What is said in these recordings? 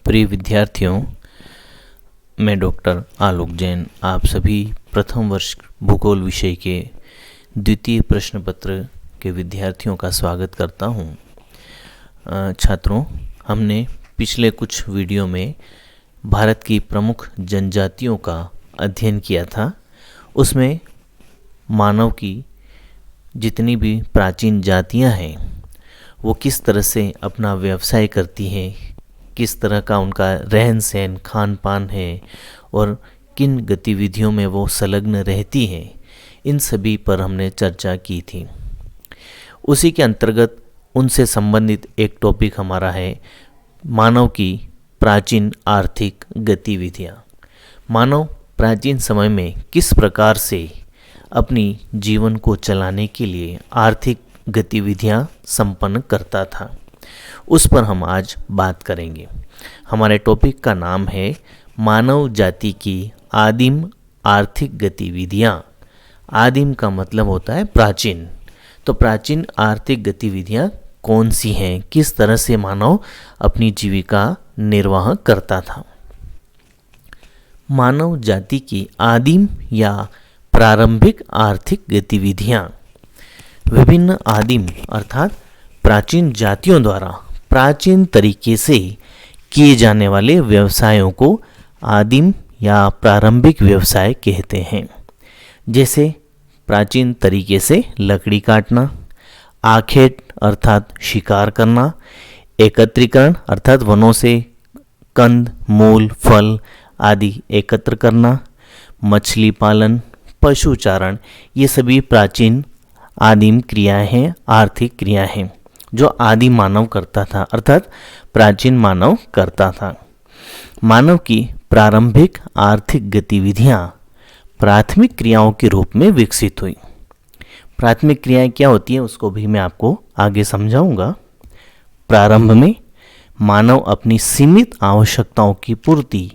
प्रिय विद्यार्थियों, मैं डॉक्टर आलोक जैन आप सभी प्रथम वर्ष भूगोल विषय के द्वितीय प्रश्न पत्र के विद्यार्थियों का स्वागत करता हूं। छात्रों, हमने पिछले कुछ वीडियो में भारत की प्रमुख जनजातियों का अध्ययन किया था। उसमें मानव की जितनी भी प्राचीन जातियां हैं वो किस तरह से अपना व्यवसाय करती हैं, किस तरह का उनका रहन सहन खान पान है और किन गतिविधियों में वो संलग्न रहती हैं, इन सभी पर हमने चर्चा की थी। उसी के अंतर्गत उनसे संबंधित एक टॉपिक हमारा है मानव की प्राचीन आर्थिक गतिविधियाँ। मानव प्राचीन समय में किस प्रकार से अपनी जीवन को चलाने के लिए आर्थिक गतिविधियाँ संपन्न करता था, उस पर हम आज बात करेंगे। हमारे टॉपिक का नाम है मानव जाति की आदिम आर्थिक गतिविधियाँ। आदिम का मतलब होता है प्राचीन। तो प्राचीन आर्थिक गतिविधियाँ कौन सी हैं, किस तरह से मानव अपनी जीविका निर्वाह करता था। मानव जाति की आदिम या प्रारंभिक आर्थिक गतिविधियाँ। विभिन्न आदिम अर्थात प्राचीन जातियों द्वारा प्राचीन तरीके से किए जाने वाले व्यवसायों को आदिम या प्रारंभिक व्यवसाय कहते हैं। जैसे प्राचीन तरीके से लकड़ी काटना, आखेट अर्थात शिकार करना, एकत्रीकरण अर्थात वनों से कंद, मूल, फल आदि एकत्र करना, मछली पालन, पशुचारण, ये सभी प्राचीन आदिम क्रियाएं हैं, आर्थिक क्रियाएं हैं जो आदि मानव करता था अर्थात प्राचीन मानव करता था। मानव की प्रारंभिक आर्थिक गतिविधियां प्राथमिक क्रियाओं के रूप में विकसित हुई। प्राथमिक क्रियाएं क्या होती हैं उसको भी मैं आपको आगे समझाऊंगा। प्रारंभ में मानव अपनी सीमित आवश्यकताओं की पूर्ति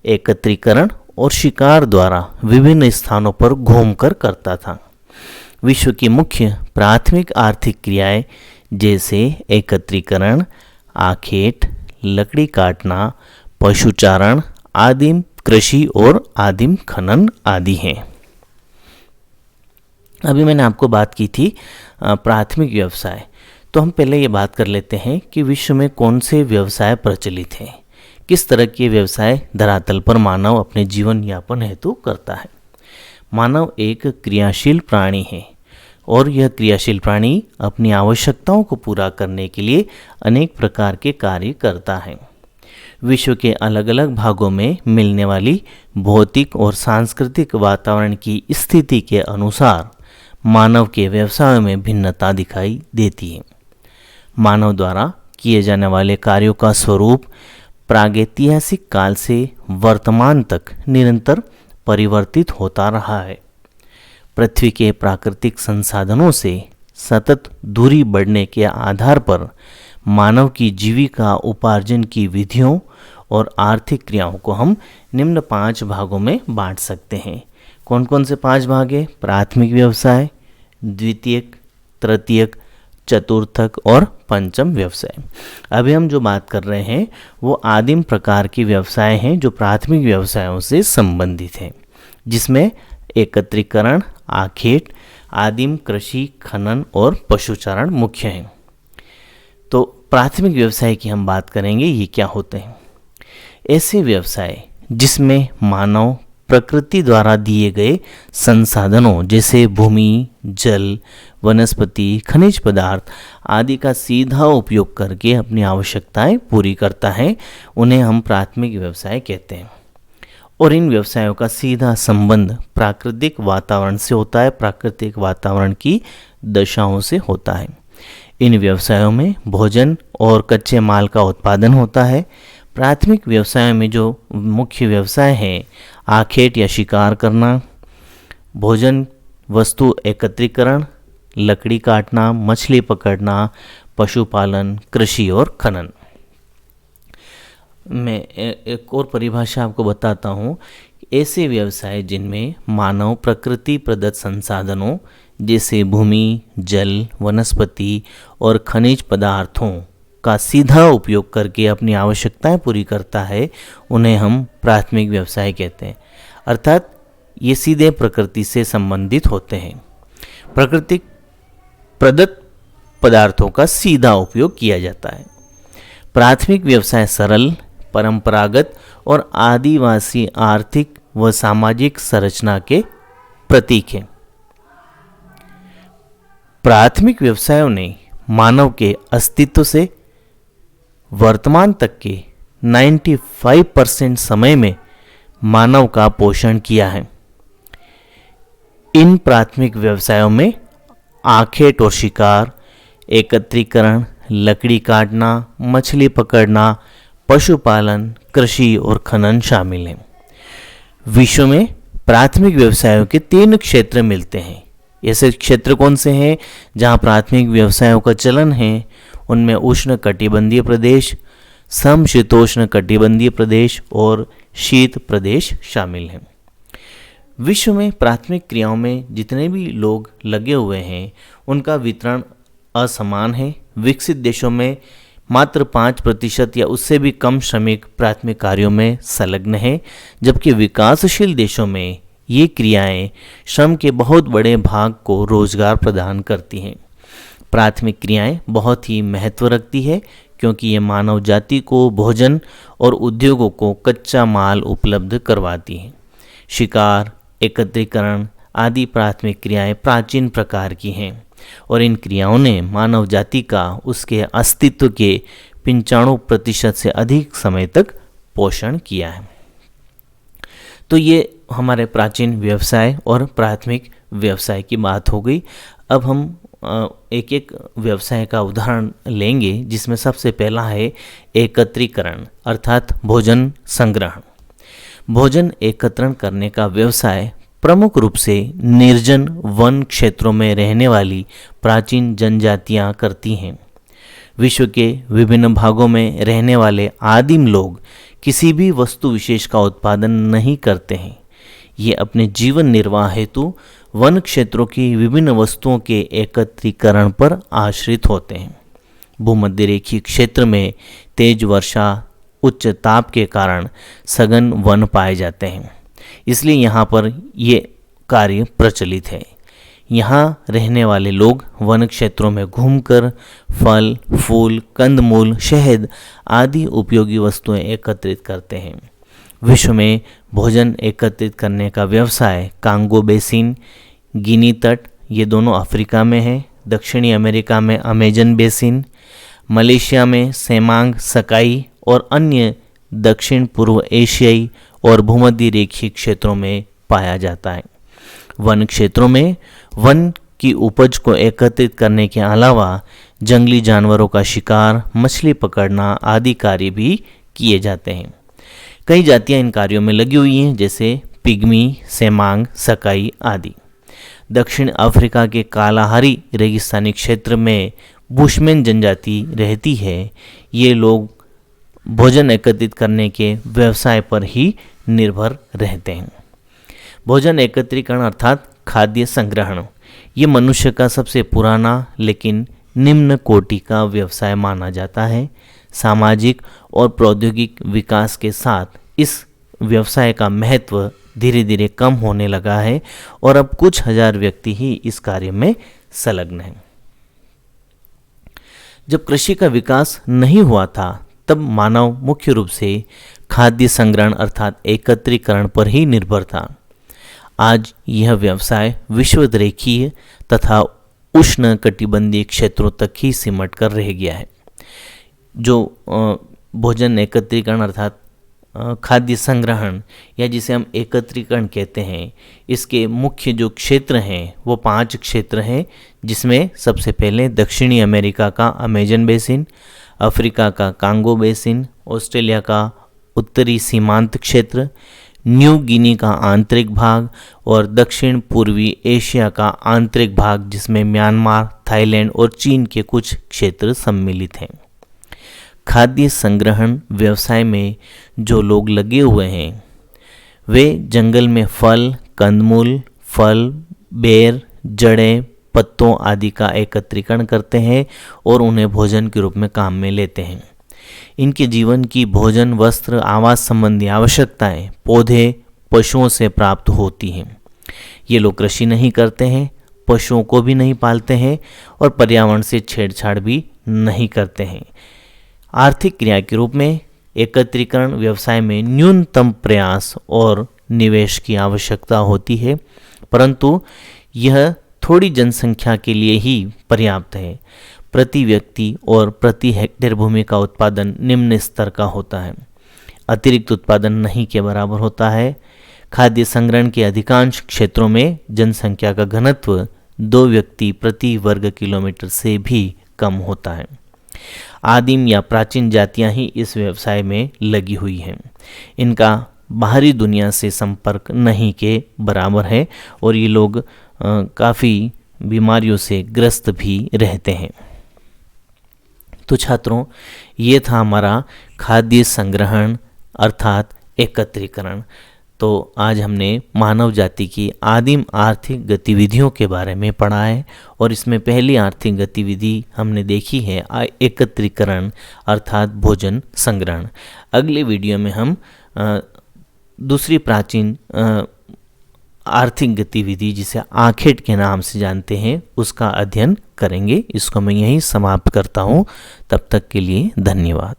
एकत्रीकरण और शिकार द्वारा विभिन्न स्थानों पर घूमकर करता था। विश्व की मुख्य प्राथमिक आर्थिक क्रियाएं जैसे एकत्रीकरण, आखेट, लकड़ी काटना, पशुचारण, आदिम कृषि और आदिम खनन आदि हैं। अभी मैंने आपको बात की थी प्राथमिक व्यवसाय, तो हम पहले ये बात कर लेते हैं कि विश्व में कौन से व्यवसाय प्रचलित हैं, किस तरह के व्यवसाय धरातल पर मानव अपने जीवन यापन हेतु करता है। मानव एक क्रियाशील प्राणी है और यह क्रियाशील प्राणी अपनी आवश्यकताओं को पूरा करने के लिए अनेक प्रकार के कार्य करता है। विश्व के अलग अलग भागों में मिलने वाली भौतिक और सांस्कृतिक वातावरण की स्थिति के अनुसार मानव के व्यवसायों में भिन्नता दिखाई देती है। मानव द्वारा किए जाने वाले कार्यों का स्वरूप प्रागैतिहासिक काल से वर्तमान तक निरंतर परिवर्तित होता रहा है। पृथ्वी के प्राकृतिक संसाधनों से सतत दूरी बढ़ने के आधार पर मानव की जीविका उपार्जन की विधियों और आर्थिक क्रियाओं को हम निम्न 5 भागों में बांट सकते हैं। कौन कौन से 5 भाग हैं? प्राथमिक व्यवसाय, द्वितीयक, तृतीयक, चतुर्थक और पंचम व्यवसाय। अभी हम जो बात कर रहे हैं वो आदिम प्रकार के व्यवसाय हैं जो प्राथमिक व्यवसायों से संबंधित हैं, जिसमें एकत्रीकरण, आखेट, आदिम कृषि, खनन और पशुचारण मुख्य हैं। तो प्राथमिक व्यवसाय की हम बात करेंगे, ये क्या होते हैं? ऐसे व्यवसाय जिसमें मानव प्रकृति द्वारा दिए गए संसाधनों जैसे भूमि, जल, वनस्पति, खनिज पदार्थ आदि का सीधा उपयोग करके अपनी आवश्यकताएं पूरी करता है, उन्हें हम प्राथमिक व्यवसाय कहते हैं। और इन व्यवसायों का सीधा संबंध प्राकृतिक वातावरण से होता है, प्राकृतिक वातावरण की दशाओं से होता है। इन व्यवसायों में भोजन और कच्चे माल का उत्पादन होता है। प्राथमिक व्यवसायों में जो मुख्य व्यवसाय हैं, आखेट या शिकार करना, भोजन वस्तु एकत्रीकरण, लकड़ी काटना, मछली पकड़ना, पशुपालन, कृषि और खनन। मैं एक और परिभाषा आपको बताता हूँ। ऐसे व्यवसाय जिनमें मानव प्रकृति प्रदत्त संसाधनों जैसे भूमि, जल, वनस्पति और खनिज पदार्थों का सीधा उपयोग करके अपनी आवश्यकताएं पूरी करता है, उन्हें हम प्राथमिक व्यवसाय कहते हैं। अर्थात ये सीधे प्रकृति से संबंधित होते हैं। प्राकृतिक प्रदत्त पदार्थों का सीधा उपयोग किया जाता है। प्राथमिक व्यवसाय सरल, परंपरागत और आदिवासी आर्थिक व सामाजिक संरचना के प्रतीक हैं। प्राथमिक व्यवसायों ने मानव के अस्तित्व से वर्तमान तक के 95% समय में मानव का पोषण किया है। इन प्राथमिक व्यवसायों में आखेट और शिकार, एकत्रीकरण, लकड़ी काटना, मछली पकड़ना, पशुपालन, कृषि और खनन शामिल हैं। विश्व में प्राथमिक व्यवसायों के 3 क्षेत्र मिलते हैं। ऐसे क्षेत्र कौन से हैं जहां प्राथमिक व्यवसायों का चलन है? उनमें उष्ण कटिबंधीय प्रदेश, समशीतोष्ण कटिबंधीय प्रदेश और शीत प्रदेश शामिल हैं। विश्व में प्राथमिक क्रियाओं में जितने भी लोग लगे हुए हैं उनका वितरण असमान है। विकसित देशों में मात्र 5% या उससे भी कम श्रमिक प्राथमिक कार्यों में संलग्न हैं, जबकि विकासशील देशों में ये क्रियाएं श्रम के बहुत बड़े भाग को रोजगार प्रदान करती हैं। प्राथमिक क्रियाएं बहुत ही महत्व रखती है क्योंकि ये मानव जाति को भोजन और उद्योगों को कच्चा माल उपलब्ध करवाती हैं। शिकार, एकत्रीकरण आदि प्राथमिक क्रियाएं प्राचीन प्रकार की हैं और इन क्रियाओं ने मानव जाति का उसके अस्तित्व के 95% से अधिक समय तक पोषण किया है। तो ये हमारे प्राचीन व्यवसाय और प्राथमिक व्यवसाय की बात हो गई। अब हम एक एक व्यवसाय का उदाहरण लेंगे, जिसमें सबसे पहला है एकत्रीकरण अर्थात भोजन संग्रहण। भोजन एकत्रण करने का व्यवसाय प्रमुख रूप से निर्जन वन क्षेत्रों में रहने वाली प्राचीन जनजातियां करती हैं। विश्व के विभिन्न भागों में रहने वाले आदिम लोग किसी भी वस्तु विशेष का उत्पादन नहीं करते हैं। ये अपने जीवन निर्वाह हेतु वन क्षेत्रों की विभिन्न वस्तुओं के एकत्रीकरण पर आश्रित होते हैं। भूमध्य रेखीय क्षेत्र में तेज वर्षा, उच्च ताप के कारण सघन वन पाए जाते हैं, इसलिए यहाँ पर ये कार्य प्रचलित है। यहाँ रहने वाले लोग वन क्षेत्रों में घूमकर फल, फूल, कंदमूल, शहद आदि उपयोगी वस्तुएं एकत्रित करते हैं। विश्व में भोजन एकत्रित करने का व्यवसाय कांगो बेसिन, गिनी तट, ये दोनों अफ्रीका में है, दक्षिणी अमेरिका में अमेजन बेसिन, मलेशिया में सेमांग, सकाई और अन्य दक्षिण पूर्व एशियाई और भूमध्य रेखीय क्षेत्रों में पाया जाता है। वन क्षेत्रों में वन की उपज को एकत्रित करने के अलावा जंगली जानवरों का शिकार, मछली पकड़ना आदि कार्य भी किए जाते हैं। कई जातियां इन कार्यों में लगी हुई हैं, जैसे पिग्मी, सेमांग, सकाई आदि। दक्षिण अफ्रीका के कालाहारी रेगिस्तानी क्षेत्र में बुशमैन जनजाति रहती है। ये लोग भोजन एकत्रित करने के व्यवसाय पर ही निर्भर रहते हैं। भोजन एकत्रीकरण अर्थात खाद्य संग्रहण ये मनुष्य का सबसे पुराना लेकिन निम्न कोटि का व्यवसाय माना जाता है। सामाजिक और प्रौद्योगिक विकास के साथ इस व्यवसाय का महत्व धीरे धीरे कम होने लगा है और अब कुछ हजार व्यक्ति ही इस कार्य में संलग्न हैं। जब कृषि का विकास नहीं हुआ था तब मानव मुख्य रूप से खाद्य संग्रहण अर्थात एकत्रीकरण पर ही निर्भर था। आज यह व्यवसाय विश्वरेखीय तथा उष्ण कटिबंधीय क्षेत्रों तक ही सिमट कर रह गया है। जो भोजन एकत्रीकरण अर्थात खाद्य संग्रहण या जिसे हम एकत्रीकरण कहते हैं, इसके मुख्य जो क्षेत्र हैं वो 5 क्षेत्र हैं, जिसमें सबसे पहले दक्षिणी अमेरिका का अमेजन बेसिन, अफ्रीका का कांगो बेसिन, ऑस्ट्रेलिया का उत्तरी सीमांत क्षेत्र, न्यू गिनी का आंतरिक भाग और दक्षिण पूर्वी एशिया का आंतरिक भाग, जिसमें म्यांमार, थाईलैंड और चीन के कुछ क्षेत्र सम्मिलित हैं। खाद्य संग्रहण व्यवसाय में जो लोग लगे हुए हैं वे जंगल में फल, कंदमूल, फल, बेर, जड़ें, पत्तों आदि का एकत्रीकरण करते हैं और उन्हें भोजन के रूप में काम में लेते हैं। इनके जीवन की भोजन, वस्त्र, आवास संबंधी आवश्यकताएं पौधे, पशुओं से प्राप्त होती हैं। ये लोग कृषि नहीं करते हैं, पशुओं को भी नहीं पालते हैं और पर्यावरण से छेड़छाड़ भी नहीं करते हैं। आर्थिक क्रिया के रूप में एकत्रीकरण व्यवसाय में न्यूनतम प्रयास और निवेश की आवश्यकता होती है, परंतु यह थोड़ी जनसंख्या के लिए ही पर्याप्त है। प्रति व्यक्ति और प्रति हेक्टेयर भूमि का उत्पादन निम्न स्तर का होता है, अतिरिक्त उत्पादन नहीं के बराबर होता है। खाद्य संग्रहण के अधिकांश क्षेत्रों में जनसंख्या का घनत्व 2 व्यक्ति प्रति वर्ग किलोमीटर से भी कम होता है। आदिम या प्राचीन जातियां ही इस व्यवसाय में लगी हुई हैं। इनका बाहरी दुनिया से संपर्क नहीं के बराबर है और ये लोग काफ़ी बीमारियों से ग्रस्त भी रहते हैं। तो छात्रों, ये था हमारा खाद्य संग्रहण अर्थात एकत्रीकरण। तो आज हमने मानव जाति की आदिम आर्थिक गतिविधियों के बारे में पढ़ा है और इसमें पहली आर्थिक गतिविधि हमने देखी है एकत्रीकरण अर्थात भोजन संग्रहण। अगले वीडियो में हम दूसरी प्राचीन आर्थिक गतिविधि जिसे आखेट के नाम से जानते हैं उसका अध्ययन करेंगे। इसको मैं यहीं समाप्त करता हूँ। तब तक के लिए धन्यवाद।